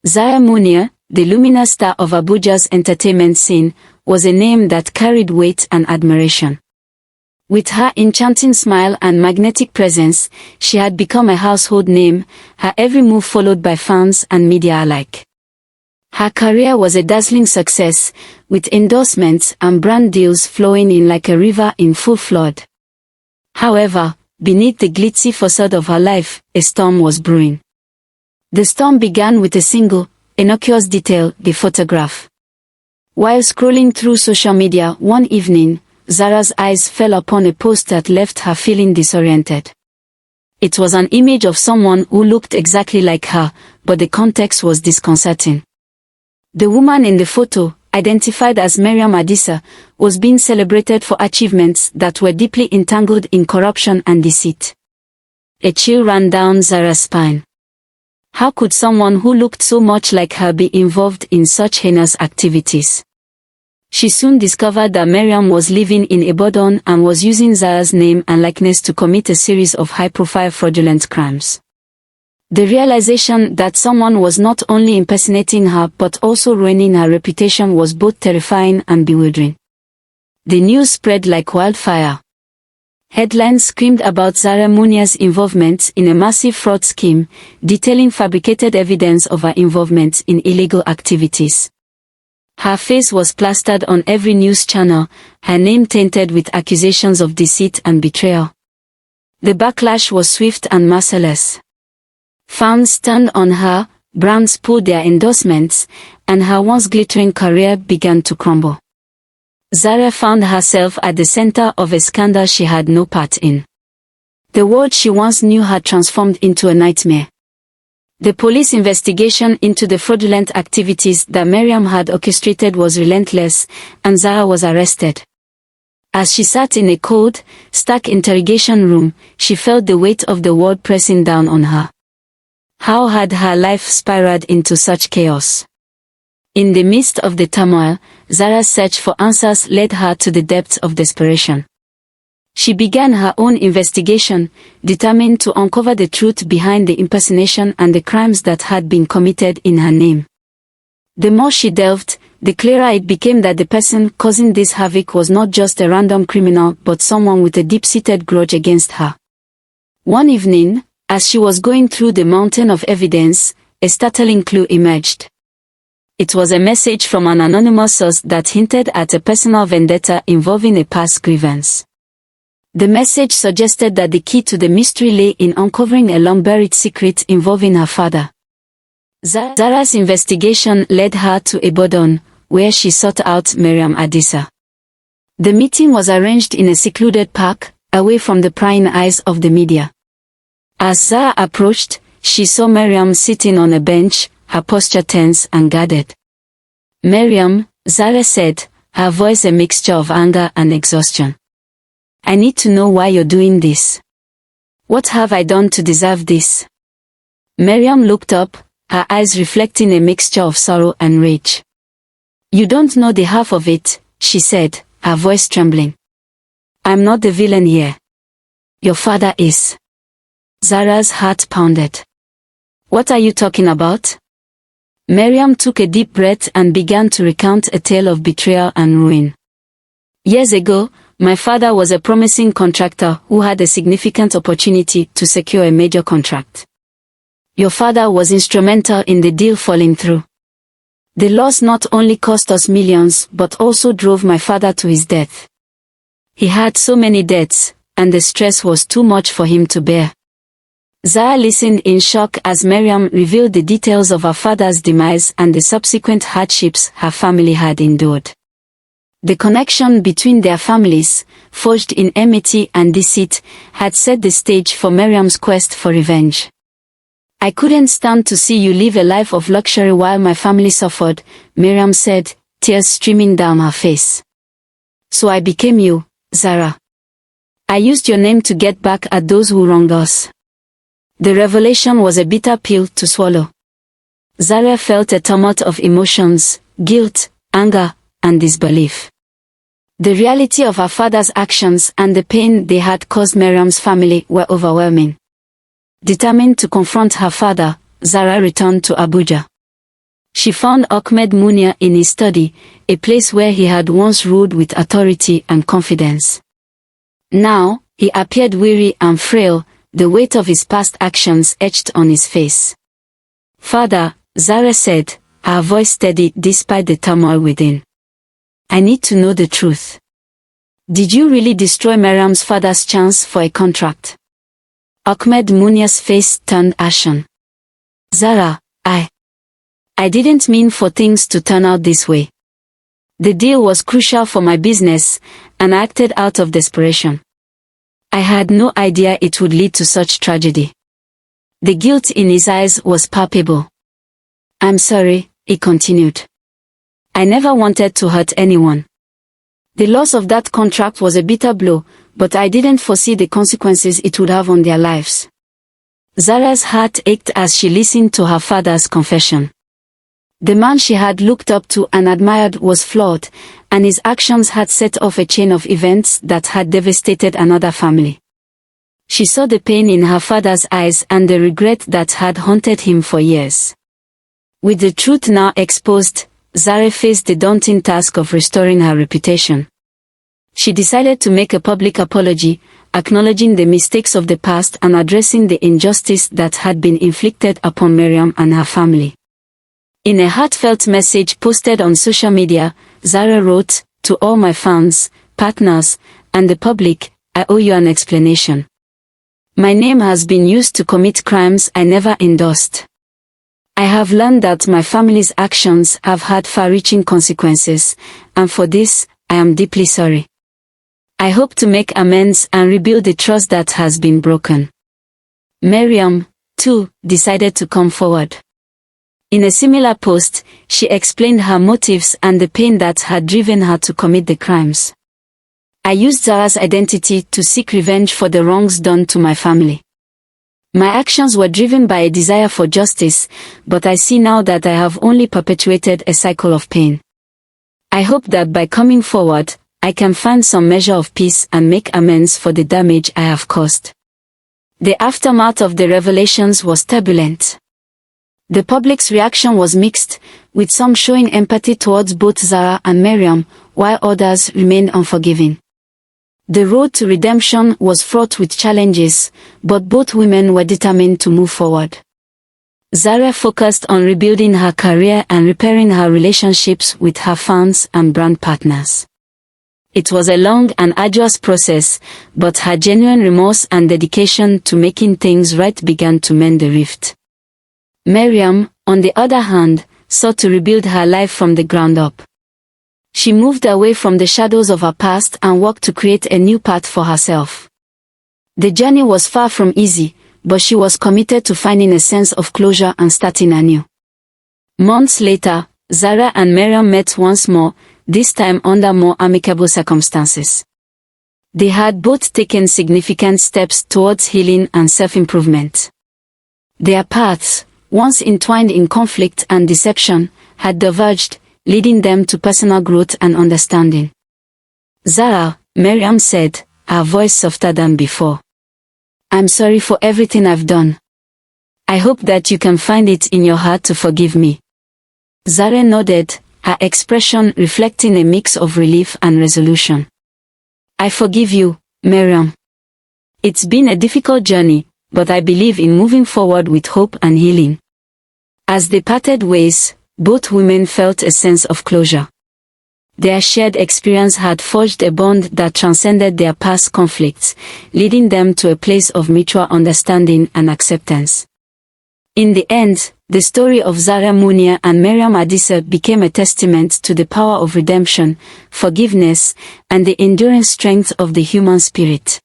Zara Munir, the luminous star of Abuja's entertainment scene, was a name that carried weight and admiration. With her enchanting smile and magnetic presence, she had become a household name, her every move followed by fans and media alike. Her career was a dazzling success, with endorsements and brand deals flowing in like a river in full flood. However, beneath the glitzy facade of her life, a storm was brewing. The storm began with a single, innocuous detail, the photograph. While scrolling through social media one evening, Zara's eyes fell upon a post that left her feeling disoriented. It was an image of someone who looked exactly like her, but the context was disconcerting. The woman in the photo, identified as Mariam Adisa, was being celebrated for achievements that were deeply entangled in corruption and deceit. A chill ran down Zara's spine. How could someone who looked so much like her be involved in such heinous activities? She soon discovered that Mariam was living in Ibadan and was using Zara's name and likeness to commit a series of high-profile fraudulent crimes. The realization that someone was not only impersonating her but also ruining her reputation was both terrifying and bewildering. The news spread like wildfire. Headlines screamed about Zara Munir's involvement in a massive fraud scheme, detailing fabricated evidence of her involvement in illegal activities. Her face was plastered on every news channel, her name tainted with accusations of deceit and betrayal. The backlash was swift and merciless. Fans turned on her, brands pulled their endorsements, and her once glittering career began to crumble. Zara found herself at the center of a scandal she had no part in. The world she once knew had transformed into a nightmare. The police investigation into the fraudulent activities that Mariam had orchestrated was relentless, and Zara was arrested. As she sat in a cold, stark interrogation room, she felt the weight of the world pressing down on her. How had her life spiraled into such chaos? In the midst of the turmoil, Zara's search for answers led her to the depths of desperation. She began her own investigation, determined to uncover the truth behind the impersonation and the crimes that had been committed in her name. The more she delved, the clearer it became that the person causing this havoc was not just a random criminal but someone with a deep-seated grudge against her. One evening, as she was going through the mountain of evidence, a startling clue emerged. It was a message from an anonymous source that hinted at a personal vendetta involving a past grievance. The message suggested that the key to the mystery lay in uncovering a long-buried secret involving her father. Zara's investigation led her to Ibadan, where she sought out Mariam Adisa. The meeting was arranged in a secluded park, away from the prying eyes of the media. As Zara approached, she saw Mariam sitting on a bench, her posture tense and guarded. "Mariam," Zara said, her voice a mixture of anger and exhaustion. "I need to know why you're doing this. What have I done to deserve this?" Mariam looked up, her eyes reflecting a mixture of sorrow and rage. "You don't know the half of it," she said, her voice trembling. "I'm not the villain here. Your father is." Zara's heart pounded. "What are you talking about?" Mariam took a deep breath and began to recount a tale of betrayal and ruin. "Years ago, my father was a promising contractor who had a significant opportunity to secure a major contract. Your father was instrumental in the deal falling through. The loss not only cost us millions but also drove my father to his death. He had so many debts, and the stress was too much for him to bear." Zara listened in shock as Mariam revealed the details of her father's demise and the subsequent hardships her family had endured. The connection between their families, forged in enmity and deceit, had set the stage for Mariam's quest for revenge. "I couldn't stand to see you live a life of luxury while my family suffered," Mariam said, tears streaming down her face. "So I became you, Zara. I used your name to get back at those who wronged us." The revelation was a bitter pill to swallow. Zara felt a tumult of emotions, guilt, anger, and disbelief. The reality of her father's actions and the pain they had caused Mariam's family were overwhelming. Determined to confront her father, Zara returned to Abuja. She found Ahmed Munia in his study, a place where he had once ruled with authority and confidence. Now, he appeared weary and frail, the weight of his past actions etched on his face. "Father," Zara said, her voice steady despite the turmoil within. "I need to know the truth. Did you really destroy Miriam's father's chance for a contract?" Ahmed Munia's face turned ashen. "Zara, I didn't mean for things to turn out this way. The deal was crucial for my business, and I acted out of desperation. I had no idea it would lead to such tragedy." The guilt in his eyes was palpable. "I'm sorry," he continued. "I never wanted to hurt anyone. The loss of that contract was a bitter blow, but I didn't foresee the consequences it would have on their lives." Zara's heart ached as she listened to her father's confession. The man she had looked up to and admired was flawed, and his actions had set off a chain of events that had devastated another family. She saw the pain in her father's eyes and the regret that had haunted him for years. With the truth now exposed, Zara faced the daunting task of restoring her reputation. She decided to make a public apology, acknowledging the mistakes of the past and addressing the injustice that had been inflicted upon Miriam and her family. In a heartfelt message posted on social media, Zara wrote, "To all my fans, partners, and the public, I owe you an explanation. My name has been used to commit crimes I never endorsed. I have learned that my family's actions have had far-reaching consequences, and for this, I am deeply sorry. I hope to make amends and rebuild the trust that has been broken." Miriam, too, decided to come forward. In a similar post, she explained her motives and the pain that had driven her to commit the crimes. "I used Zara's identity to seek revenge for the wrongs done to my family. My actions were driven by a desire for justice, but I see now that I have only perpetuated a cycle of pain. I hope that by coming forward, I can find some measure of peace and make amends for the damage I have caused." The aftermath of the revelations was turbulent. The public's reaction was mixed, with some showing empathy towards both Zara and Miriam, while others remained unforgiving. The road to redemption was fraught with challenges, but both women were determined to move forward. Zara focused on rebuilding her career and repairing her relationships with her fans and brand partners. It was a long and arduous process, but her genuine remorse and dedication to making things right began to mend the rift. Miriam, on the other hand, sought to rebuild her life from the ground up. She moved away from the shadows of her past and worked to create a new path for herself. The journey was far from easy, but she was committed to finding a sense of closure and starting anew. Months later, Zara and Miriam met once more, this time under more amicable circumstances. They had both taken significant steps towards healing and self-improvement. Their paths, once entwined in conflict and deception, had diverged, leading them to personal growth and understanding. "Zara," Miriam said, her voice softer than before, "I'm sorry for everything I've done. I hope that you can find it in your heart to forgive me." Zara nodded, her expression reflecting a mix of relief and resolution. "I forgive you, Miriam. It's been a difficult journey, but I believe in moving forward with hope and healing." As they parted ways, both women felt a sense of closure. Their shared experience had forged a bond that transcended their past conflicts, leading them to a place of mutual understanding and acceptance. In the end, the story of Zara Munia and Miriam Adisa became a testament to the power of redemption, forgiveness, and the enduring strength of the human spirit.